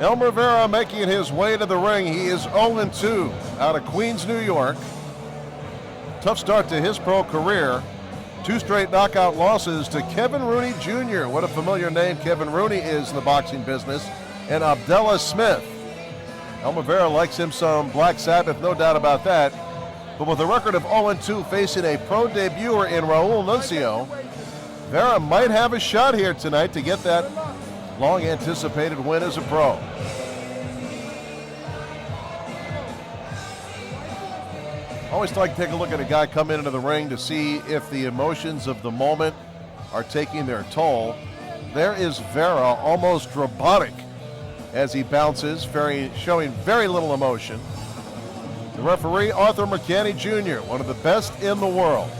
Elmer Vera making his way to the ring. He is 0-2 out of Queens, New York. Tough start to his pro career. 2 straight knockout losses to Kevin Rooney Jr. What a familiar name Kevin Rooney is in the boxing business. And Abdullah Smith. Elmer Vera likes him some Black Sabbath, no doubt about that. But with a record of 0-2 facing a pro debuter in Raul Nuncio, Vera might have a shot here tonight to get that long-anticipated win as a pro. Always like to take a look at a guy come into the ring to see if the emotions of the moment are taking their toll. There is Vera, almost robotic as he bounces, showing very little emotion. The referee, Arthur McCanny Jr., one of the best in the world.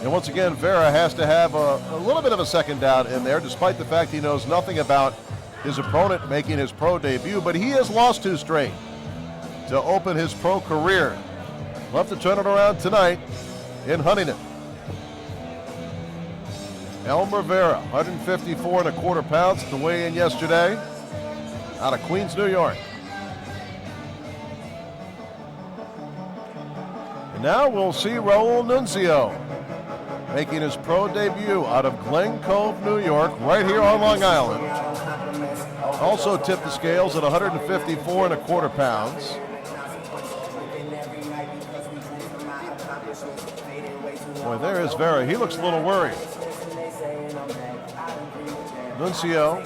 And once again, Vera has to have a little bit of a second doubt in there, despite the fact he knows nothing about his opponent making his pro debut, but he has lost 2 straight to open his pro career. We'll have to turn it around tonight in Huntington. Elmer Vera, 154.25 pounds to weigh in yesterday, out of Queens, New York. And now we'll see Raul Nuncio making his pro debut out of Glen Cove, New York, right here on Long Island. Also tipped the scales at 154.25 pounds. Boy, there is Vera. He looks a little worried. Nuncio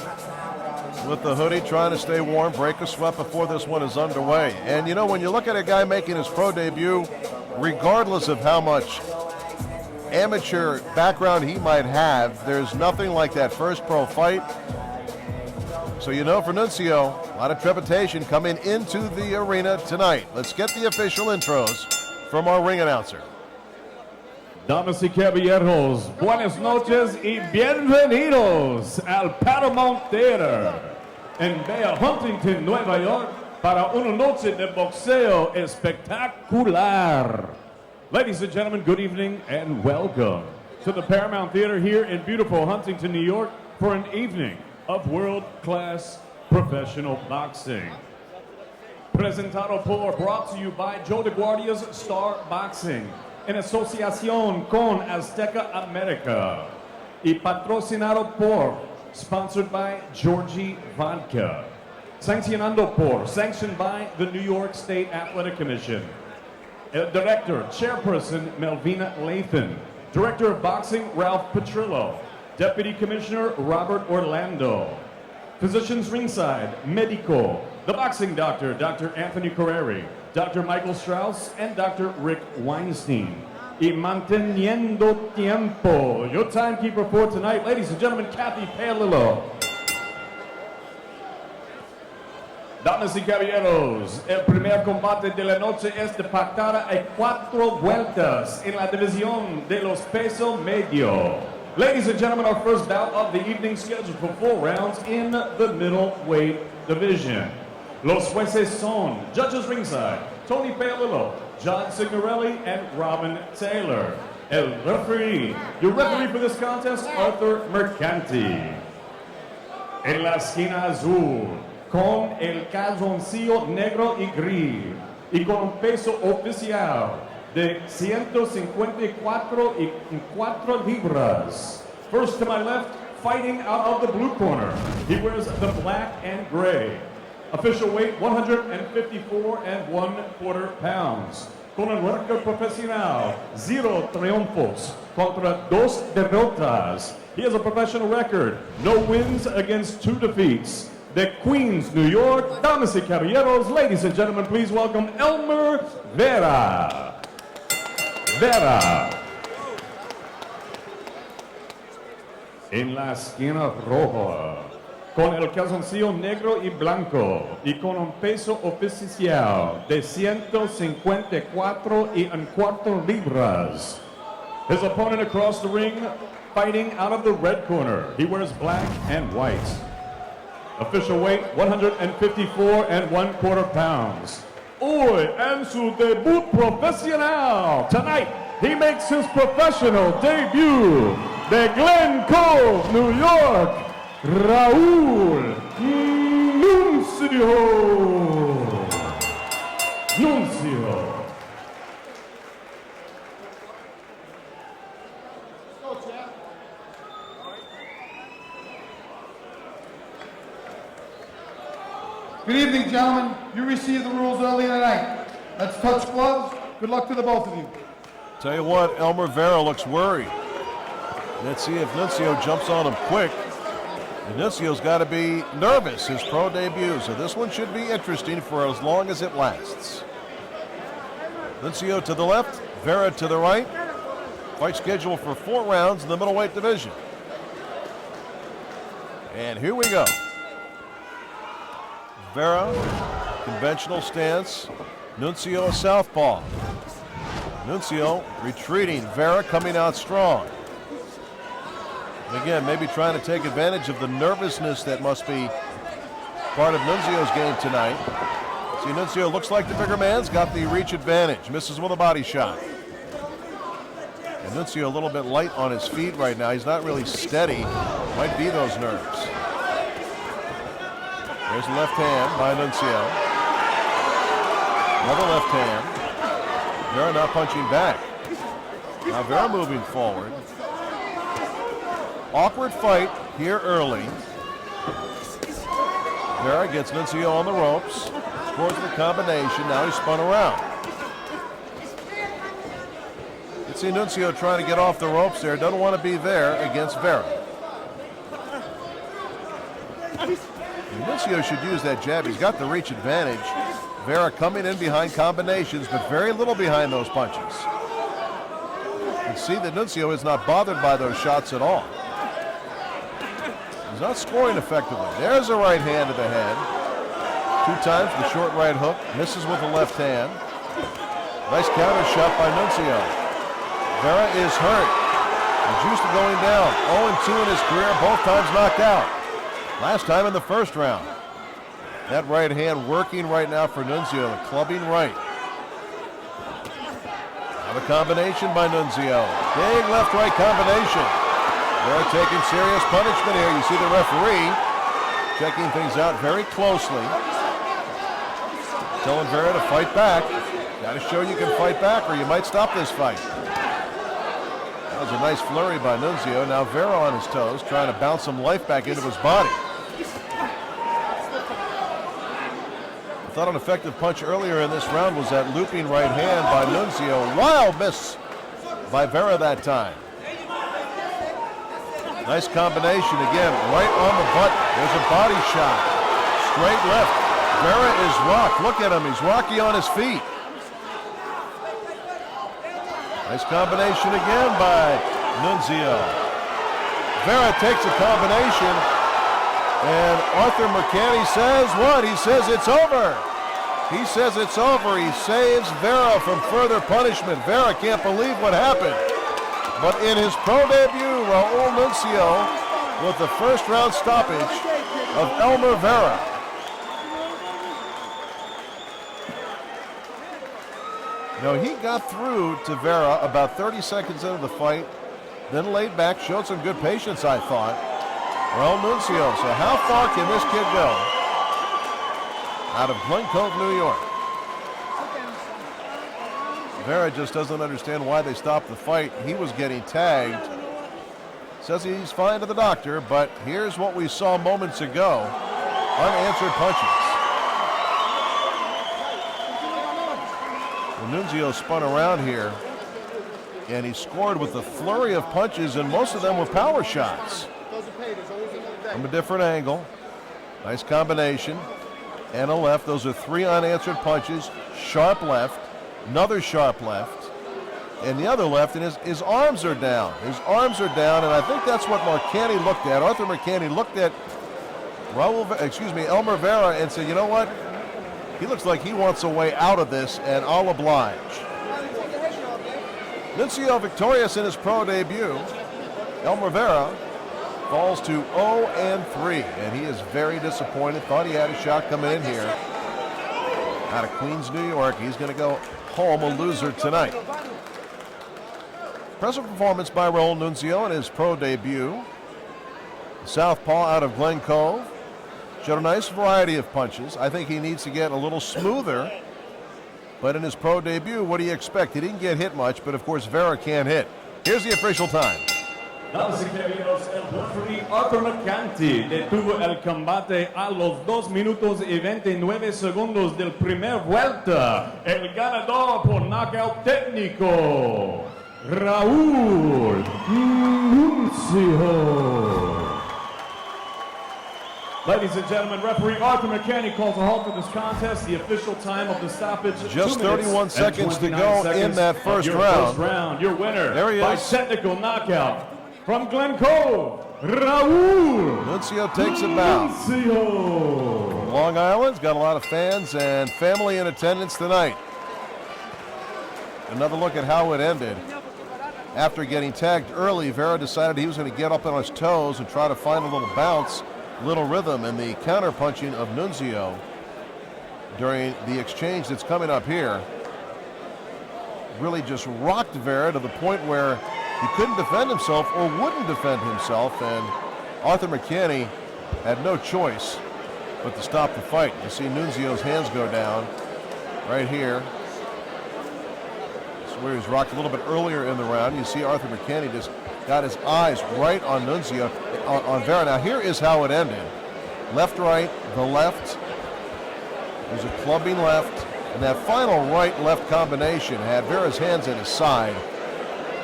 with the hoodie, trying to stay warm, break a sweat before this one is underway. And you know, when you look at a guy making his pro debut, regardless of how much amateur background he might have, there's nothing like that first pro fight. So you know, for Nuncio, a lot of trepidation coming into the arena tonight. Let's get the official intros from our ring announcer. Damas y caballeros, buenas noches y bienvenidos al Paramount Theater en Bella Huntington, Nueva York, para una noche de boxeo espectacular. Ladies and gentlemen, good evening and welcome to the Paramount Theater here in beautiful Huntington, New York, for an evening of world-class professional boxing. Presentado por, brought to you by Joe DeGuardia's Star Boxing, en asociación con Azteca America, y patrocinado por, sponsored by Georgie Vodka, sanccionando por, sanctioned by the New York State Athletic Commission. Director, Chairperson Melvina Lathan, Director of Boxing Ralph Petrillo, Deputy Commissioner Robert Orlando, Physicians ringside, Medico, the boxing doctor, Dr. Anthony Carreri, Dr. Michael Strauss, and Dr. Rick Weinstein. Y manteniendo tiempo, your timekeeper for tonight, ladies and gentlemen, Kathy Palillo. Damas y caballeros, el primer combate de la noche es de patada a 4 vueltas en la división de los peso medio. Ladies and gentlemen, our first bout of the evening scheduled for 4 rounds in the middleweight division. Los jueces son, judges ringside, Tony Palillo, John Signorelli, and Robin Taylor. El referee, your referee for this contest, Arthur Mercanti. En la esquina azul, con el calzoncillo negro y gris, y con un peso oficial de 154 libras. First to my left, fighting out of the blue corner. He wears the black and gray. Official weight 154 1/4 pounds. Con el récord profesional, 0 triunfos contra 2 derrotas. He has a professional record, no wins against 2 defeats. De Queens, New York, damas y caballeros, ladies and gentlemen, please welcome Elmer Vera. Vera. En la esquina roja, con el calzoncillo negro y blanco, y con un peso oficial de 154 1/4 libras. His opponent across the ring, fighting out of the red corner. He wears black and white. Official weight 154 1/4 pounds. Hoy en su debut profesional. Tonight, he makes his professional debut de Glen Cove, New York, Raul Nuncio. Good evening, gentlemen. You received the rules earlier tonight. Let's touch gloves. Good luck to the both of you. Tell you what, Elmer Vera looks worried. Let's see if Nuncio jumps on him quick. And Nuncio's got to be nervous, his pro debut, so this one should be interesting for as long as it lasts. Nuncio to the left, Vera to the right. Fight scheduled for 4 rounds in the middleweight division. And here we go. Vera, conventional stance. Nuncio a southpaw. Nuncio retreating. Vera coming out strong. And again, maybe trying to take advantage of the nervousness that must be part of Nuncio's game tonight. See, Nuncio looks like the bigger man's got the reach advantage. Misses with a body shot. And Nuncio a little bit light on his feet right now. He's not really steady. Might be those nerves. There's a left hand by Nuncio. Another left hand. Vera not punching back. Now Vera moving forward. Awkward fight here early. Vera gets Nuncio on the ropes. Scores the combination. Now he's spun around. You can see Nuncio trying to get off the ropes there. Doesn't want to be there against Vera. Nuncio should use that jab. He's got the reach advantage. Vera coming in behind combinations, but very little behind those punches. You can see that Nuncio is not bothered by those shots at all. He's not scoring effectively. There's a right hand to the head. 2 times the short right hook. Misses with the left hand. Nice counter shot by Nuncio. Vera is hurt. Reduced to going down. 0-2 in his career, both times knocked out. Last time in the first round. That right hand working right now for Nuncio, the clubbing right. Now the combination by Nuncio. Big left-right combination. Vera taking serious punishment here. You see the referee checking things out very closely. Telling Vera to fight back. Got to show you can fight back or you might stop this fight. That was a nice flurry by Nuncio. Now Vera on his toes, trying to bounce some life back into his body. I thought an effective punch earlier in this round was that looping right hand by Nuncio. Wild miss by Vera that time. Nice combination again, right on the button. There's a body shot. Straight left. Vera is rocked. Look at him, he's rocky on his feet. Nice combination again by Nuncio. Vera takes a combination, and Arthur Mercani says what? He says it's over. He says it's over. He saves Vera from further punishment. Vera can't believe what happened. But in his pro debut, Raul Nuncio with the first round stoppage of Elmer Vera. Now he got through to Vera about 30 seconds into the fight, then laid back, showed some good patience, I thought. Raul Nuncio, so how far can this kid go? Out of Glen Cove, New York. Vera just doesn't understand why they stopped the fight. He was getting tagged. Says he's fine to the doctor, but here's what we saw moments ago. Unanswered punches. Nuncio spun around here, and he scored with a flurry of punches, and most of them were power shots. From a different angle. Nice combination. And a left. Those are 3 unanswered punches. Sharp left. Another sharp left. And the other left, and his arms are down. His arms are down, and I think that's what Mercani looked at. Arthur Mercani looked at Elmer Vera and said, you know what? He looks like he wants a way out of this, and I'll oblige. Nuncio victorious in his pro debut. Elmer Vera falls to 0-3, and he is very disappointed. Thought he had a shot coming in here. Out of Queens, New York. He's going to go home a loser tonight. Impressive performance by Raul Nuncio in his pro debut. Southpaw out of Glen Cove. Showed a nice variety of punches. I think he needs to get a little smoother. But in his pro debut, what do you expect? He didn't get hit much, but of course Vera can't hit. Here's the official time. Damas y caballeros, el referee Arthur McCanty detuvo el combate a los 2 minutos y 29 segundos del primer vuelta. El ganador por knockout técnico, Raul Nuncio. Ladies and gentlemen, referee Arthur McCanty calls a halt to this contest. The official time of the stoppage is just 31 seconds to go in that first round. Your winner there he by is. technical knockout from Glen Cove, Raul Nuncio takes it back. Nuncio. Long Island's got a lot of fans and family in attendance tonight. Another look at how it ended. After getting tagged early, Vera decided he was going to get up on his toes and try to find a little bounce, little rhythm in the counter-punching of Nuncio during the exchange that's coming up here. Really just rocked Vera to the point where he couldn't defend himself or wouldn't defend himself, and Arthur McCanty had no choice but to stop the fight. You see Nuncio's hands go down right here. This is where he was rocked a little bit earlier in the round. You see Arthur McCanty just got his eyes right on Nuncio, on Vera. Now here is how it ended. Left, right, the left. There's a clubbing left. And that final right-left combination had Vera's hands at his side.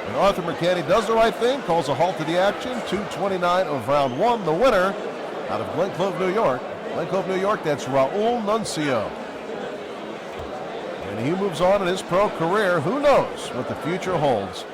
And Arthur McCanty does the right thing, calls a halt to the action. 2:29 of round one. The winner out of Glen Cove, New York. Glen Cove, New York, that's Raul Nuncio. And he moves on in his pro career. Who knows what the future holds